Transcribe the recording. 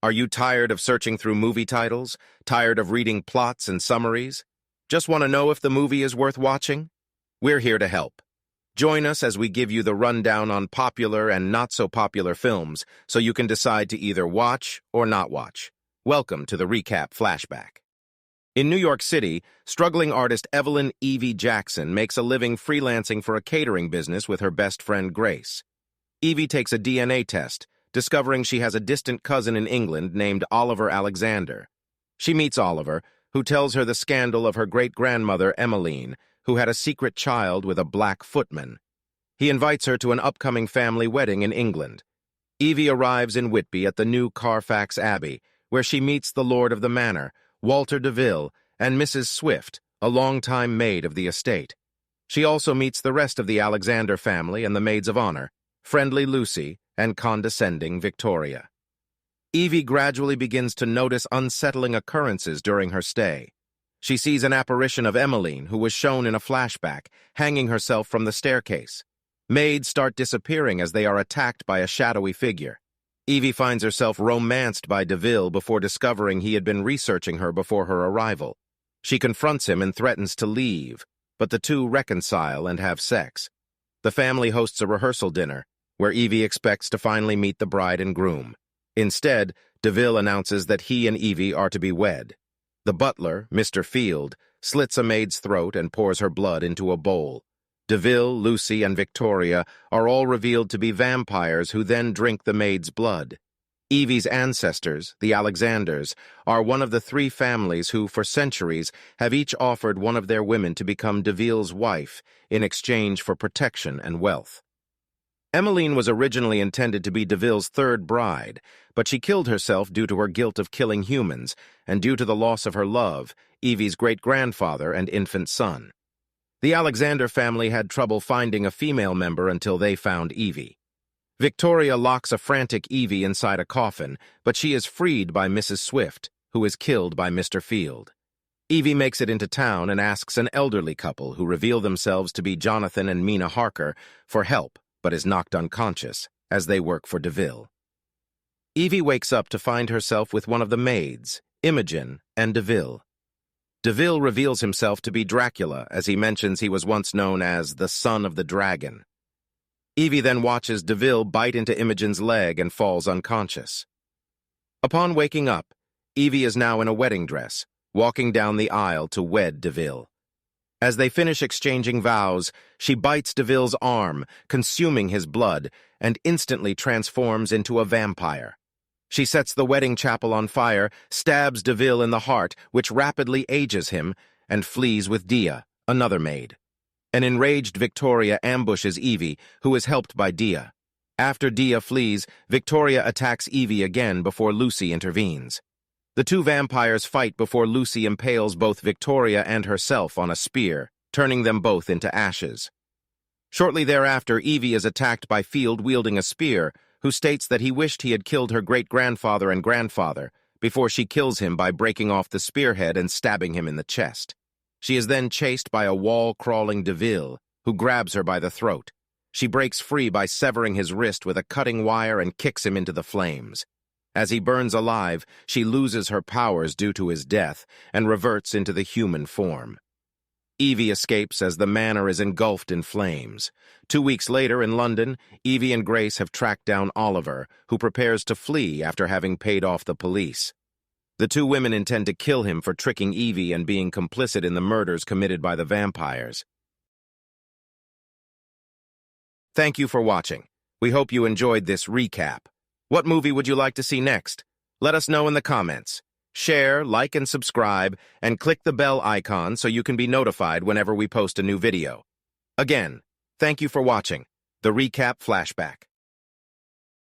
Are you tired of searching through movie titles? Tired of reading plots and summaries? Just want to know if the movie is worth watching? We're here to help. Join us as we give you the rundown on popular and not-so-popular films so you can decide to either watch or not watch. Welcome to the Recap Flashback. In New York City, struggling artist Evelyn Evie Jackson makes a living freelancing for a catering business with her best friend Grace. Evie takes a DNA test, discovering she has a distant cousin in England named Oliver Alexander. She meets Oliver, who tells her the scandal of her great-grandmother Emmeline, who had a secret child with a black footman. He invites her to an upcoming family wedding in England. Evie arrives in Whitby at the new Carfax Abbey, where she meets the lord of the manor, Walter Deville, and Mrs. Swift, a longtime maid of the estate. She also meets the rest of the Alexander family and the maids of honor, friendly Lucy and condescending Victoria. Evie gradually begins to notice unsettling occurrences during her stay. She sees an apparition of Emmeline, who was shown in a flashback, hanging herself from the staircase. Maids start disappearing as they are attacked by a shadowy figure. Evie finds herself romanced by Deville before discovering he had been researching her before her arrival. She confronts him and threatens to leave, but the two reconcile and have sex. The family hosts a rehearsal dinner, where Evie expects to finally meet the bride and groom. Instead, Deville announces that he and Evie are to be wed. The butler, Mr. Field, slits a maid's throat and pours her blood into a bowl. Deville, Lucy, and Victoria are all revealed to be vampires who then drink the maid's blood. Evie's ancestors, the Alexanders, are one of the three families who, for centuries, have each offered one of their women to become Deville's wife in exchange for protection and wealth. Emmeline was originally intended to be Deville's third bride, but she killed herself due to her guilt of killing humans and due to the loss of her love, Evie's great-grandfather and infant son. The Alexander family had trouble finding a female member until they found Evie. Victoria locks a frantic Evie inside a coffin, but she is freed by Mrs. Swift, who is killed by Mr. Field. Evie makes it into town and asks an elderly couple, who reveal themselves to be Jonathan and Mina Harker, for help, but is knocked unconscious, as they work for Deville. Evie wakes up to find herself with one of the maids, Imogen, and Deville. Deville reveals himself to be Dracula, as he mentions he was once known as the son of the dragon. Evie then watches Deville bite into Imogen's leg and falls unconscious. Upon waking up, Evie is now in a wedding dress, walking down the aisle to wed Deville. As they finish exchanging vows, she bites Deville's arm, consuming his blood, and instantly transforms into a vampire. She sets the wedding chapel on fire, stabs Deville in the heart, which rapidly ages him, and flees with Dia, another maid. An enraged Victoria ambushes Evie, who is helped by Dia. After Dia flees, Victoria attacks Evie again before Lucy intervenes. The two vampires fight before Lucy impales both Victoria and herself on a spear, turning them both into ashes. Shortly thereafter, Evie is attacked by Field wielding a spear, who states that he wished he had killed her great-grandfather and grandfather, before she kills him by breaking off the spearhead and stabbing him in the chest. She is then chased by a wall-crawling Deville, who grabs her by the throat. She breaks free by severing his wrist with a cutting wire and kicks him into the flames. As he burns alive, she loses her powers due to his death and reverts into the human form. Evie escapes as the manor is engulfed in flames. 2 weeks later in London, Evie and Grace have tracked down Oliver, who prepares to flee after having paid off the police. The two women intend to kill him for tricking Evie and being complicit in the murders committed by the vampires. Thank you for watching. We hope you enjoyed this recap. What movie would you like to see next? Let us know in the comments. Share, like, and subscribe, and click the bell icon so you can be notified whenever we post a new video. Again, thank you for watching the Recap Flashback.